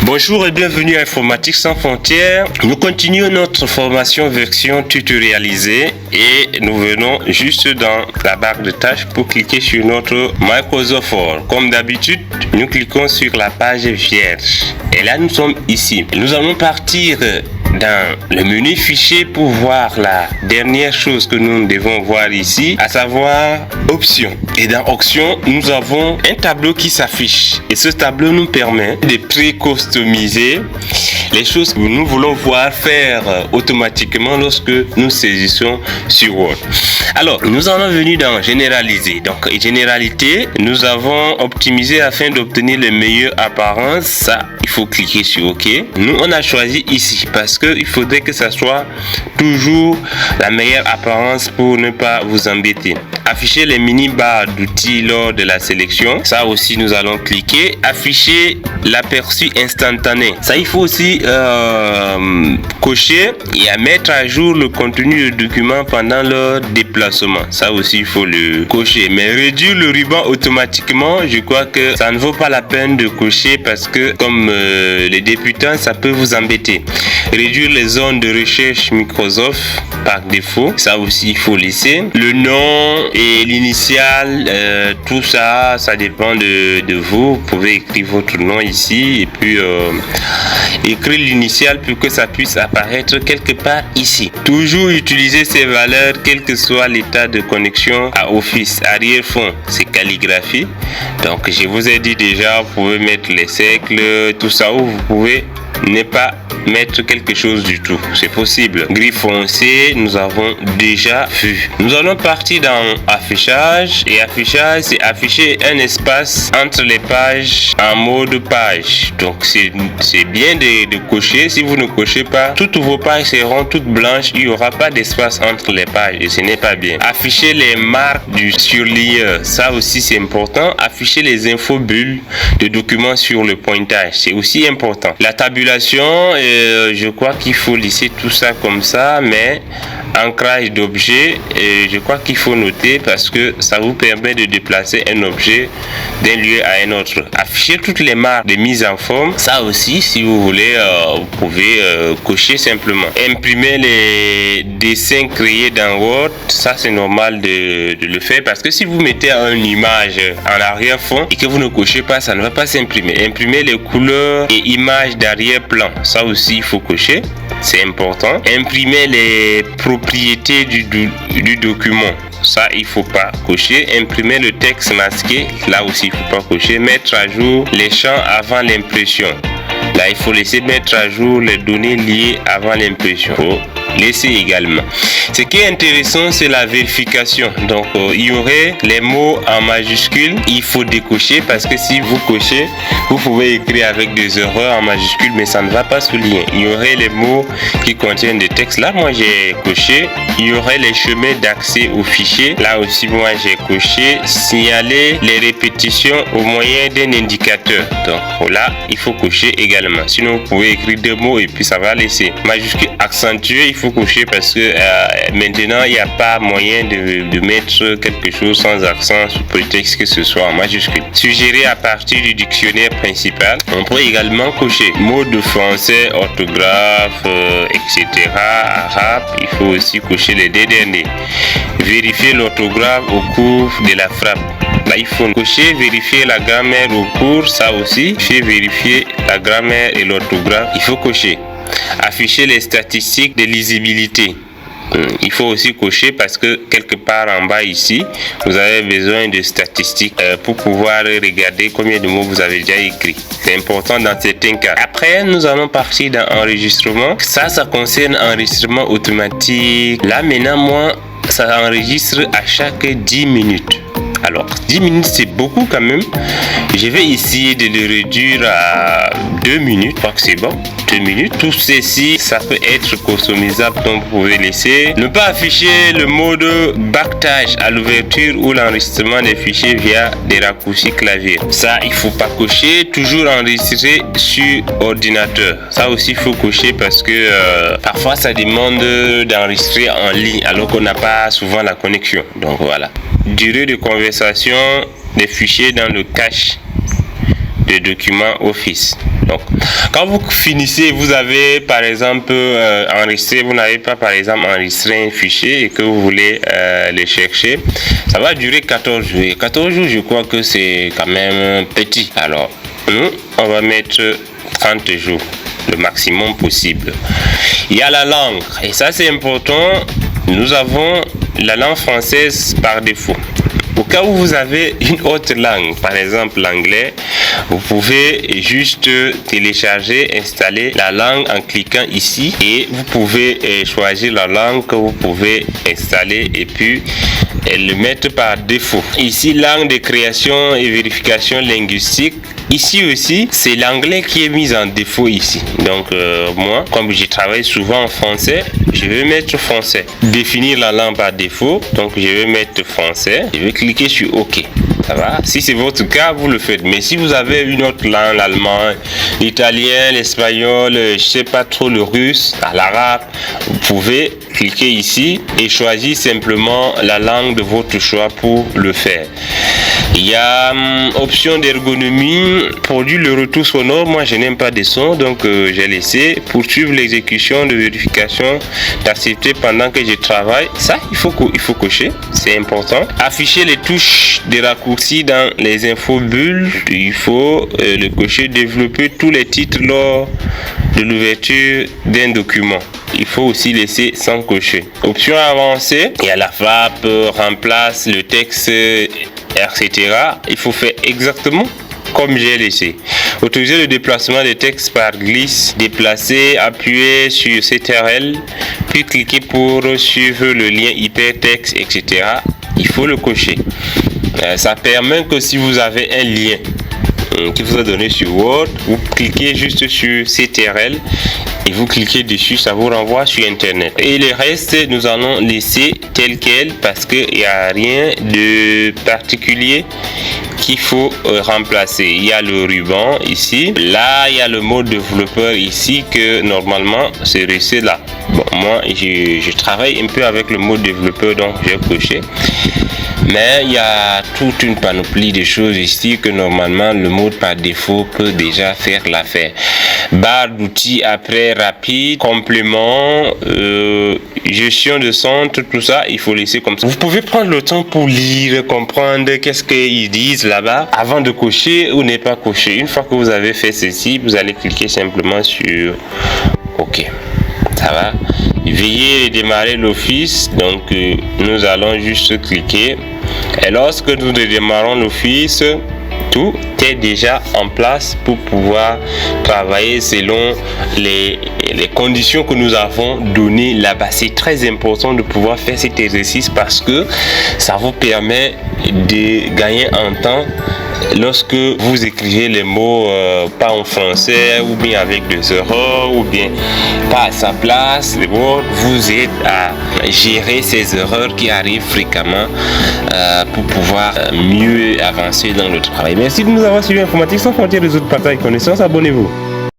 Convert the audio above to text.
Bonjour et bienvenue à Informatique sans frontières. Nous continuons notre formation version tutorialisée et nous venons juste dans la barre de tâches pour cliquer sur notre Microsoft Word. Comme d'habitude, nous cliquons sur la page vierge. Et là, nous sommes ici. Nous allons partir dans le menu fichier pour voir la dernière chose que nous devons voir ici, à savoir options. Et dans options, nous avons un tableau qui s'affiche. Et ce tableau nous permet de pré-customiser les choses que nous voulons voir faire automatiquement lorsque nous saisissons sur Word. Alors, nous allons venir dans généraliser. Donc, généralité, nous avons optimisé afin d'obtenir les meilleures apparences. Ça, il faut cliquer sur OK. Nous, on a choisi ici parce qu'il faudrait que ça soit toujours la meilleure apparence pour ne pas vous embêter. Afficher les mini-barres d'outils lors de la sélection. Ça aussi, nous allons cliquer. Afficher l'aperçu instantané. Ça, il faut aussi cocher et à mettre à jour le contenu du document pendant leur déplacement. Ça aussi, il faut le cocher. Mais réduire le ruban automatiquement, je crois que ça ne vaut pas la peine de cocher parce que comme les débutants, ça peut vous embêter. Réduire les zones de recherche Microsoft par défaut. Ça aussi, il faut laisser. Le nom et l'initial, tout ça, ça dépend de vous. Vous pouvez écrire votre nom ici et puis écrire l'initial pour que ça puisse apparaître quelque part ici. Toujours utiliser ces valeurs quel que soit l'état de connexion à Office. Arrière-fond, c'est calligraphie. Donc je vous ai dit déjà, vous pouvez mettre les cercles, tout ça, où vous pouvez ne pas mettre quelque chose du tout, c'est possible. Gris foncé, nous avons déjà vu. Nous allons partir dans affichage et affichage, c'est afficher un espace entre les pages en mode page. Donc c'est bien de cocher. Si vous ne cochez pas, toutes vos pages seront toutes blanches, il n'y aura pas d'espace entre les pages et ce n'est pas bien. Afficher les marques du surligneur, ça aussi c'est important. Afficher les infos bulles de documents sur le pointage, c'est aussi important. La tabulation, je crois qu'il faut laisser tout ça comme ça, mais ancrage d'objet, je crois qu'il faut noter parce que ça vous permet de déplacer un objet d'un lieu à un autre. Afficher toutes les marques de mise en forme, ça aussi, si vous voulez, vous pouvez cocher simplement. Imprimer les dessins créés dans Word, ça c'est normal de le faire parce que si vous mettez une image en arrière-fond et que vous ne cochez pas, ça ne va pas s'imprimer. Imprimer les couleurs et images d'arrière-plan, ça aussi il faut cocher, c'est important. Imprimer les propriétés du document, ça il faut pas cocher. Imprimer le texte masqué, là aussi il faut pas cocher. Mettre à jour les champs avant l'impression, là il faut laisser mettre à jour les données liées avant l'impression. Laissez également. Ce qui est intéressant, c'est la vérification. Donc, il y aurait les mots en majuscules. Il faut décocher parce que si vous cochez, vous pouvez écrire avec des erreurs en majuscules, mais ça ne va pas souligner. Il y aurait les mots qui contiennent des textes. Là, moi, j'ai coché. Il y aurait les chemins d'accès au fichier. Là aussi, moi, j'ai coché. Signaler les répétitions au moyen d'un indicateur. Donc, là, il faut cocher également. Sinon, vous pouvez écrire deux mots et puis ça va laisser. Majuscule accentué, il faut cocher parce que maintenant il n'y a pas moyen de mettre quelque chose sans accent sous prétexte que ce soit en majuscule. Suggérer à partir du dictionnaire principal. On peut également cocher mots de français, orthographe, etc. Arabe, il faut aussi cocher les deux derniers. Vérifier l'orthographe au cours de la frappe. Là, il faut cocher, vérifier la grammaire au cours, ça aussi. Il faut vérifier la grammaire et l'orthographe, il faut cocher. Afficher les statistiques de lisibilité. Il faut aussi cocher parce que quelque part en bas ici, vous avez besoin de statistiques pour pouvoir regarder combien de mots vous avez déjà écrit. C'est important dans certains cas. Après, nous allons partir dans enregistrement. Ça concerne enregistrement automatique. Là, maintenant, moi, ça enregistre à chaque 10 minutes. Alors, 10 minutes, c'est beaucoup quand même. Je vais essayer de le réduire à 2 minutes. Je crois que c'est bon. 2 minutes. Tout ceci, ça peut être customisable. Donc, vous pouvez laisser. Ne pas afficher le mode backtage à l'ouverture ou l'enregistrement des fichiers via des raccourcis clavier. Ça, il faut pas cocher. Toujours enregistrer sur ordinateur. Ça aussi, il faut cocher parce que parfois, ça demande d'enregistrer en ligne alors qu'on n'a pas souvent la connexion. Donc, voilà. Durée de conversation des fichiers dans le cache de documents Office. Donc, quand vous finissez, vous avez par exemple enregistré, vous n'avez pas par exemple enregistré un fichier et que vous voulez le chercher, ça va durer 14 jours. Et 14 jours, je crois que c'est quand même petit. Alors, nous, on va mettre 30 jours, le maximum possible. Il y a la langue, et ça c'est important, nous avons la langue française par défaut. Au cas où vous avez une autre langue, par exemple l'anglais, vous pouvez juste télécharger, installer la langue en cliquant ici et vous pouvez choisir la langue que vous pouvez installer et puis le mettre par défaut. Ici, langue de création et vérification linguistique. Ici aussi, c'est l'anglais qui est mis en défaut ici. Donc moi, comme je travaille souvent en français, je vais mettre français. Définir la langue par défaut, donc je vais mettre français. Je vais cliquer sur OK. Ça va? Si c'est votre cas, vous le faites. Mais si vous avez une autre langue, l'allemand, l'italien, l'espagnol, je sais pas trop le russe, l'arabe, vous pouvez cliquer ici et choisir simplement la langue de votre choix pour le faire. Il y a option d'ergonomie, produit le retour sonore. Moi je n'aime pas des sons, donc j'ai laissé. Poursuivre l'exécution de vérification d'activité pendant que je travaille. Ça il faut cocher, c'est important. Afficher les touches des raccourcis dans les infos bulles. Il faut le cocher. Développer tous les titres lors de l'ouverture d'un document. Il faut aussi laisser sans cocher. Option avancée, il y a la FAP, remplace le texte, etc. Il faut faire exactement comme j'ai laissé. Autoriser le déplacement des textes par glisse, déplacer, appuyer sur CTRL, puis cliquer pour suivre le lien hypertexte, etc. Il faut le cocher. Ça permet que si vous avez un lien qui vous a donné sur Word, vous cliquez juste sur CTRL et vous cliquez dessus, ça vous renvoie sur internet. Et le reste, nous allons laisser tel quel parce qu'il n'y a rien de particulier qu'il faut remplacer. Il y a le ruban ici, là il y a le mode développeur ici que normalement c'est resté là. Bon, moi je travaille un peu avec le mode développeur, donc j'ai coché. Mais il y a toute une panoplie de choses ici que normalement le mode par défaut peut déjà faire l'affaire. Barre d'outils après rapide, complément, gestion de centre, tout ça, il faut laisser comme ça. Vous pouvez prendre le temps pour lire, comprendre qu'est-ce qu'ils disent là-bas avant de cocher ou ne pas cocher. Une fois que vous avez fait ceci, vous allez cliquer simplement sur OK. Ça va? Veuillez démarrer l'office. Donc nous allons juste cliquer. Et lorsque nous démarrons l'office, tout est déjà en place pour pouvoir travailler selon les conditions que nous avons données là-bas. C'est très important de pouvoir faire cet exercice parce que ça vous permet de gagner en temps lorsque vous écrivez les mots pas en français ou bien avec des erreurs ou bien pas à sa place. Vous aide à gérer ces erreurs qui arrivent fréquemment pour pouvoir mieux avancer dans le travail. Merci de nous avoir suivis. Informatique sans frontières, réseau de partage et connaissances. Abonnez-vous.